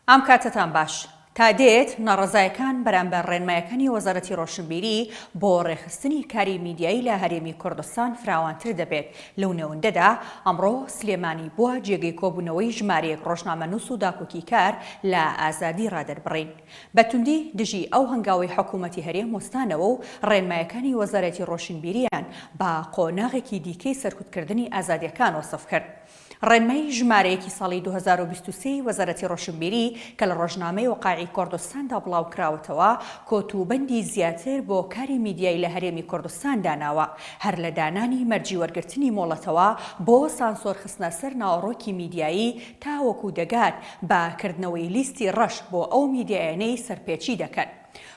ئەم کاتتان باش. تا دێت ناڕەزایەکان بەرامبەر ڕێنمایەکانی وەزارەتی ڕۆشنبیری بۆ ڕێخستنی کاری میدیایی لە هەرێمی کوردستان فراوانتر دەبێت. لەو نەوەندەدا ئەمڕۆ سلێمانی بووە جێگەی کۆبوونەوەی ژمارەیەک ڕۆژنامەنووس و داکۆکیکار لە ئازادی ڕادەربڕین. بەتوندی دژی ئەو هەنگاوی حکوومەتی هەرێم وەستانەوە و ڕێنمایەکانی وەزارەتی ڕۆشنبیریان بە قۆناغێکی دیکەی سەرکوتکردنی ئازادیەکان وەسف کرد. ڕێنمایی ژمارەیەکی ساڵی 2023 وەزارەتی ڕۆشنبیری کە لە ڕۆژنامەی وەقاعی کوردستاندا بڵاو کراوەتەوە کۆتوبەندی زیاتر بۆ کاری میدیایی لە هەرێمی کوردستان داناوە، هەر لە دانانی مەرجی وەرگرتنی مۆڵەتەوە بۆ سانسۆر خستنە سەر ناوەڕۆکی میدیایی تا وەکو دەگات بەکردنەوەی لیستی ڕەش بۆ ئەو میدیایانەی سەرپێچی دەکەن.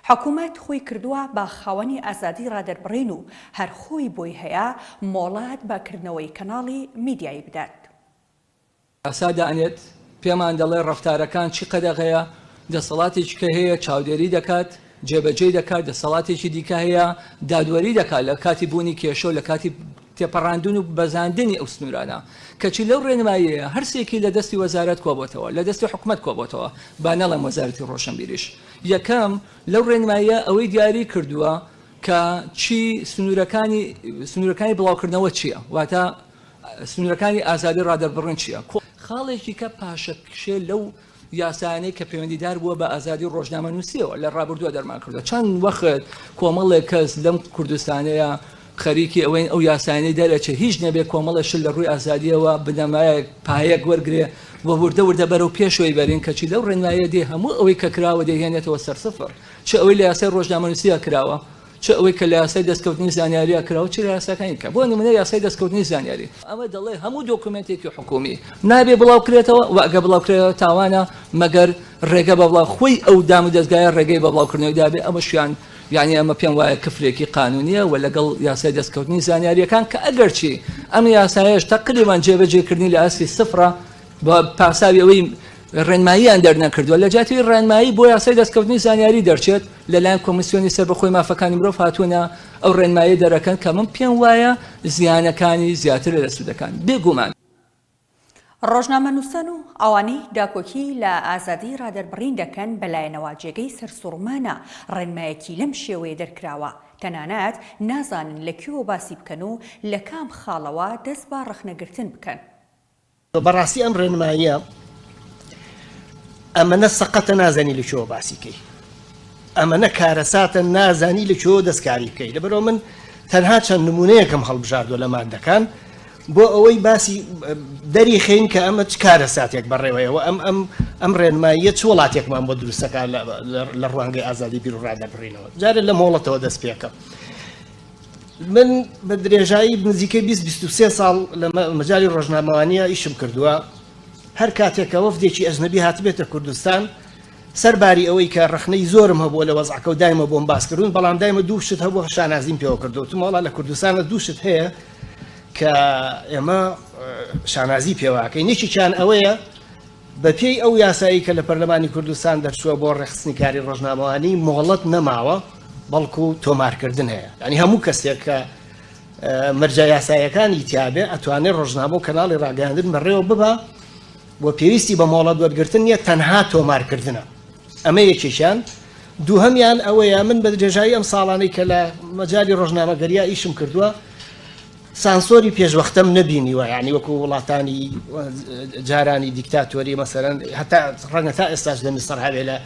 حکوومەت خۆی کردووە بە خاوەنی ئازادی ڕادەربڕین و هەر خۆی بۆی هەیە مۆڵەت بەکردنەوەی کەناڵی میدیایی بدات. ئاسادا ئەنێت پێمان دەڵێ ڕەفتارەکان چی قەدەغەیە، دەسەڵاتێکی کە هەیە چاودێری دەکات، جێبەجێ دەکات، دەسەڵاتێکی دیکە هەیە دادوەری دەکات لە کاتی بوونی کێشە و لە کاتی تێپەڕاندن و بەزاندنی ئەو سنوورانە کەچی لەو ڕێنماییەیە هەرسێکی لە دەستی وەزارەت کۆبۆتەوە، لە دەستی حکوومەت کۆبۆتەوە، با نەڵێم وەزارەتی ڕۆشنبیریش. یەکەم لەو ڕێنماییە ئەوەی دیاری کردووە کە چی سنوورەکانی بڵاوکردنەوە چییە، واتە سنوورەکانی ئازادی ڕادەربڕین چییە. خاڵێکی کە پاشەکشێ لەو یاسانەی کە پەیوەندیدار بووە بە ئازادی ڕۆژنامەنووسیەوە لە ڕابردووە دەرمان کردووە. چەند وەخت کۆمەڵێک کەس لەم کوردستانەیە خەریکی ئەوەین ئەو یاسانەی دەرەچێ هیچ نەبێت کۆمەڵە شل لە ڕووی ئازادیەوە بنەمایە پایەک وەرگێ وە وردە بەرەو پێشەوەی بەرین کەچی لەو ڕێنمایە دێ هەموو ئەوەی کە کراوە دەهێنێتەوە سەر سفر، چ ئەوەی لە یاسای ڕۆژنامەنووسیە کراوە، چ ئەوەی کە لە یاسای دەستکەوتنی زانیاریە کراوە، چ لە یاساکانی کە بۆ نمونە یاسای دەستکەوتنی زانیاری ئەمە دەڵێ هەموو دۆکومنتێکی حکومی نابێ بڵاوکرێتەوە و ئەگە بڵاوکرێتەوە تاوانە مەگەر ڕێگە بە بڵاو خۆی ئەو دام و دەستگایە ڕێگەی بە بڵاوکردنەوەی دابێ. ئەمە شویان یعنی ئەمە پێم وایە کفرێکی قانونیە و لەگەڵ یاسای دەستکەوتنی زانیاریەکان کە ئەگەرچی ئەم یاسایەش تەقریبان جێبەجێکردنی لە ئاستی سفرە بە پاساوی ئەوەی ڕێنماییان دەرنەکردووە لە جاتی ڕێنمایی بۆ یاسای دەستکەوتنی زانیاری دەرچێت لەلایەن کۆمیسیۆنی سەربەخۆی مافەکانی مرۆڤ هاتوونە ئەو ڕێنمایی دەرەکەن کە من پێم وایە زیانەکانی زیاتر لە سوودەکان بێگومان. ڕۆژنامەنووسان و ئەوانەی داکۆکی لە ئازادی ڕادەربڕین دەکەن بەلایەنەوە جێگەی سەرسوڕمانە ڕێنمایەکی لەم شێوەیە دەرکراوە، تەنانەت نازانن لەکوێوە باسی بکەن و لە کام خاڵەوە دەست بە ڕەخنەگرتن بکەن. بەڕاستی ئەم ڕێنماییە ئەمەنە سەقەتە نازانی لەکوێوە باسیکەی، ئەمەنە کارەساتە نازانی لەکوێوە دەستکاری بکەی. لەبەرەوە من تەنها چەند نمونەیەکم هەڵبژاردووە لە مادەکان بۆ ئەوەی باسی دەری خێن کە ئەمە چ کارەساتێک بەڕێوەیەوە ئەم ڕێنماییە چ وڵاتێکمان بۆ دروستەکان لە ڕوانگەی ئازادی بیر و ڕادەربڕینەوە. جارە لە مۆڵەتەوە دەست پێکەم. من بە درێژایی نزیکەی 20-23 ساڵ لە مەجای ڕۆژنامەوانیە ئیشم کردووە. هەر کاتێکە وەفدێکی ئەجنەبی هاتبێتە کوردستان سەرباری ئەوەی کە ڕخنەی زۆرم هەبووە لە وەزعەکە و دایمە بۆم باسکردون، بەڵام دایمە دوو شت هەبووە شانازیم پێوە کردوتم. وەڵا لە کوردستانە دوو شت هەیە کە ئێمە شانازی پێواکەین. یەکێکیان ئەوەیە بە پێی ئەو یاسایی کە لە پەرلەمانی کوردستان دەرچووە بۆ ڕێخستنی کاری ڕۆژنامەوانی مۆڵەت نەماوە بەڵکو تۆمارکردن هەیە. ینی هەموو کەسێک کە مەرجە یاسایەکانی تیابێ ئەتوانێت ڕۆژنامە و کەناڵی ڕاگەاندن بەڕێوە ببە بۆ پێویستی بە مۆڵەت وەرگرتن نیە، تەنها تۆمارکردنە. ئەمە یەکێکیان. دووهەمیان ئەوەیە من بە درێژایی ئەم ساڵانەی کە لە مەجای ڕۆژنامەگەریە ئیشم کردووە سانسۆری پێشوەختەم نەبینیوە، یعنی وەکو وڵاتانی جارانی دیکتاتۆری مەسەرەن هەتا ڕەنگە تا ئێستاش لە میسر هەبێ، لە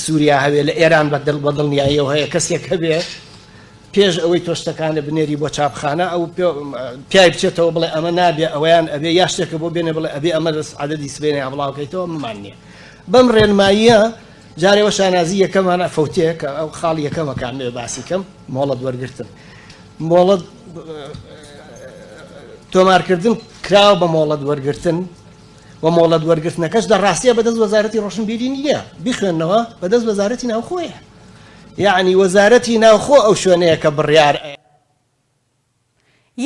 سووریا هەبێ، لە ئێران بە دڵنیاییەوە هەیە کەسێک هەبێ پێش ئەوەی تۆشتەکانە بنێری بۆ چاپخانە ئەو پیای بچێتەوە بڵێ ئەمە نابێ ئەویان ئەبێ یا شتێکە بۆ بێنێ بڵێ ئەبێ ئەمە عەدەدی سبێنێ بڵاوکەیتەوە ممان نییە. بەم ڕێنماییە جارێوە شانازی یەکەمانە فەوتەیە کە ئەو خاڵ یەکەمە کامێ باسیکەم مۆڵەت وەرگرتن. مۆڵەت تۆمارکردن کراوە بە مۆڵەت وەرگرتن و مۆڵەت وەرگرتنەکەش دەڕاستیە بەدەست وەزارەتی ڕۆشنبیری نییە، بخوێنەوە بەدەست وەزارەتی ناوخۆیە. یعنی وەزارەتی ناوخۆ ئەو شوێنەیە کە بڕیار.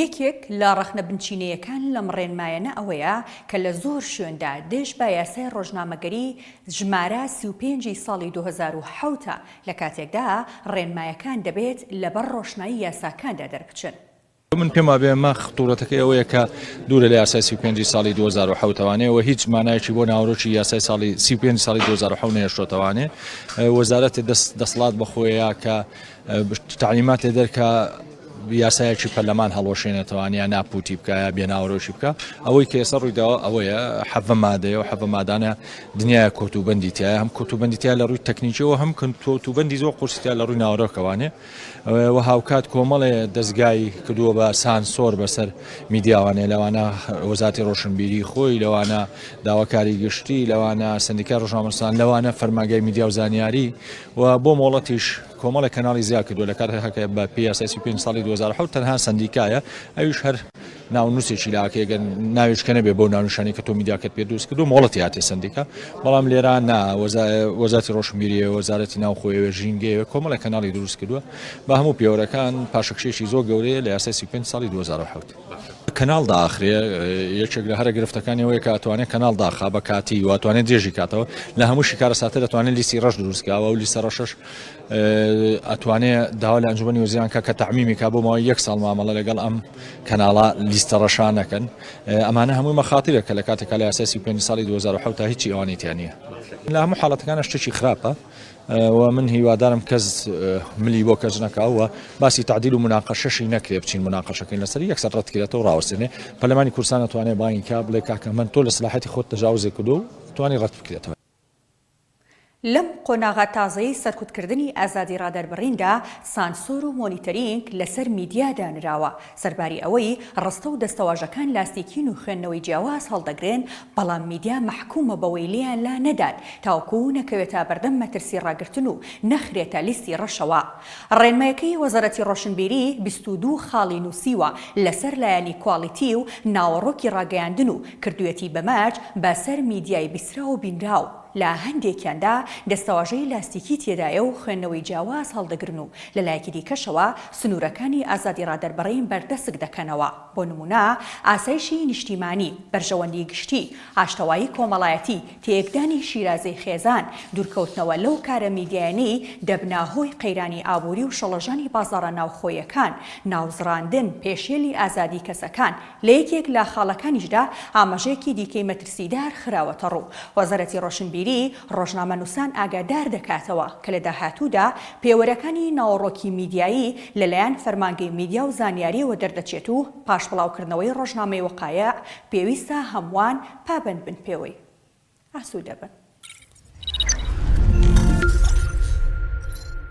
یەکێک لە ڕەخنە بنچینەیەکان لەم ڕێنمایەنە ئەوەیە کە لە زۆر شوێندا دێش بە یاسای ڕۆژنامەگەری ژمارە 35 ساڵی 2007 لە کاتێکدا ڕێنمایەکان دەبێت لەبەر ڕۆشنایی یاساکاندا دەربچن. من پێما بێمە خطورەتەکەی ئەوەیە کە دوورە لە یاسای 35 ساڵی 2007وانەوە هیچ مانایەکی بۆ ناوڕۆکی یاسای ساڵی 35 ساڵی 2007 نێشتوانێ وەزارەتی دەسەڵات بەخۆیە کە تعلیمات دەرکە یاسایەکی پەرلەمان هەڵۆشێنێتەوانیان ناپوتی بکە بێناوڕۆشی بکە ئەوەی کە ئێستا ڕوویداوە ئەوەیە حەڤە مادەیە و حەڤە مادانە دنیای کۆتوبەندی تایە هەم کۆتوبەندیتیا لە ڕووی تەکنیکیەوە هەم کۆتوبەندی زۆر قورسیتیا لە ڕووی ناوڕۆکەوانێ و هاوکات کۆمەڵێ دەستگای کردووە بە سانسۆر بەسەر میدیاوانێ لەوانە وەزارەتی ڕۆشنبیری خۆی لەوانە داواکاری گشتی لەوانە سندیکای ڕۆژنامەنووسان لەوانە فەرمانگای میدیا و زانیاری و بۆ مۆڵەتیش کۆمەڵە کەناڵی زیاد کردووە لە کاتێکە بە پێی یاسای 35 ساڵی 2007 تەنها سندیکایە ئەویش هەر ناونووسێکی لاکێگە ناویشکە نەبێ بۆ ناونشانی کە تۆ میدیاکەت پێ دروست کردو مۆڵەتی هاتێ سندیکا بەڵام لێران نا وەزارەتی ڕۆشنبیریە وەزارەتی ناوخۆیەوە ژینگەیە کۆمەڵە کەناڵی دروست کردووە بە هەموو پێوەرەکان پاشەکشێکی زۆر گەورەیە لە یاسای 35 ساڵی 2007 کەناڵ داخرێ یەکێک لە هەرە گرفتەکانیەوەی کە ئەتوانێت کەناڵ داخا بە کاتی واتوانێت درێژی کاتەوە لە هەموو شیکارە ساتە دەتوانێت لیستی ڕەش دروستکەوە و لیستە ڕەشش ئەتوانێت داوا لە ئەنجومەنی وەزیران کە تەعمیمی کا بۆ ماوەی 1 ساڵ مامەڵە لەگەڵ ئەم کەناڵە لیستە ڕەشانەکەن ئەمانە هەمووی مەخاتیرێکە لە کاتێکا لە یاسای 35 ساڵی 2007 تا هیچی ئەوانەیەتیان نییە لە هەموو حاڵەتەکانە شتێکی خراپە و من هیوادارم کەس ملی بۆ کەس نەکاوە باسی تعدیل و مناقەشەشی نەکرێ بچین مناقەشەکەین لەسەر یەکسەر ڕەتکرێتەوە ڕاوەستێنێ پەرلەمانی کوردستان ئەتوانێت باین کا بڵێ کاکە من تۆ لە سلاحەتی خۆت تەجاوزێ کردو و توانی ڕەت بکرێتەوە لەم قۆناغا تازەی سەرکوتکردنی ئازادی ڕادەربڕیندا سانسۆر و مۆنیتەرینگ لەسەر میدیادا نراوە سەرباری ئەوەی ڕستە و دەستەواژەکان لاستیکین و خوێندنەوەی جیاواز هەڵدەگرێن بەڵام میدیا مەحکومە بەوەی لێیان لا نەدات تاوەکو نەکەوێتە بەردەم مەترسی ڕاگرتن و نەخرێتە لیستی ڕەشەوە ڕێنمایەکەی وەزارەتی ڕۆشنبیری 22 خاڵی نووسیوە لەسەر لایەنی کواڵیتی و ناوەڕۆکی ڕاگەیاندن و کردوێتی بەماج بەسەر میدیای بیسرا و بینراو لە هەندێکیاندا دەستەواژەی لاستیکی تێدایە و خوێندنەوەی جیاواز هەڵدەگرن و لەلایەکی دیکەشەوە سنوورەکانی ئازادی ڕادەربڕین بەردەسک دەکەنەوە بۆ نمونە ئاسایشی نیشتیمانی بەرژەوەندی گشتی ئاشتەوایی کۆمەڵایەتی تێکدانی شیرازەی خێزان دوورکەوتنەوە لەو کارە میدیایانەی دەبنا هۆی قەیرانی ئابووری و شەڵەژانی بازاڕە ناوخۆیەکان ناوزڕاندن پێشێلی ئازادی کەسەکان لە یەکێک لە خاڵەکانیشدا ئاماژەیەکی دیکەی مەترسیدار خراوەتە ڕوو وەزارەتی ڕۆشنبیری ڕۆژنامەنووسان ئاگادار دەکاتەوە کە لە داهاتوودا پێوەرەکانی ناوەڕۆکی میدیایی لەلایەن فەرمانگەی میدیا و زانیاریەوە دەردەچێت و پاشبڵاوکردنەوەی ڕۆژنامەی وەقایع پێویستە هەمووان پابەند بن پێوەی ئاسوودە بن.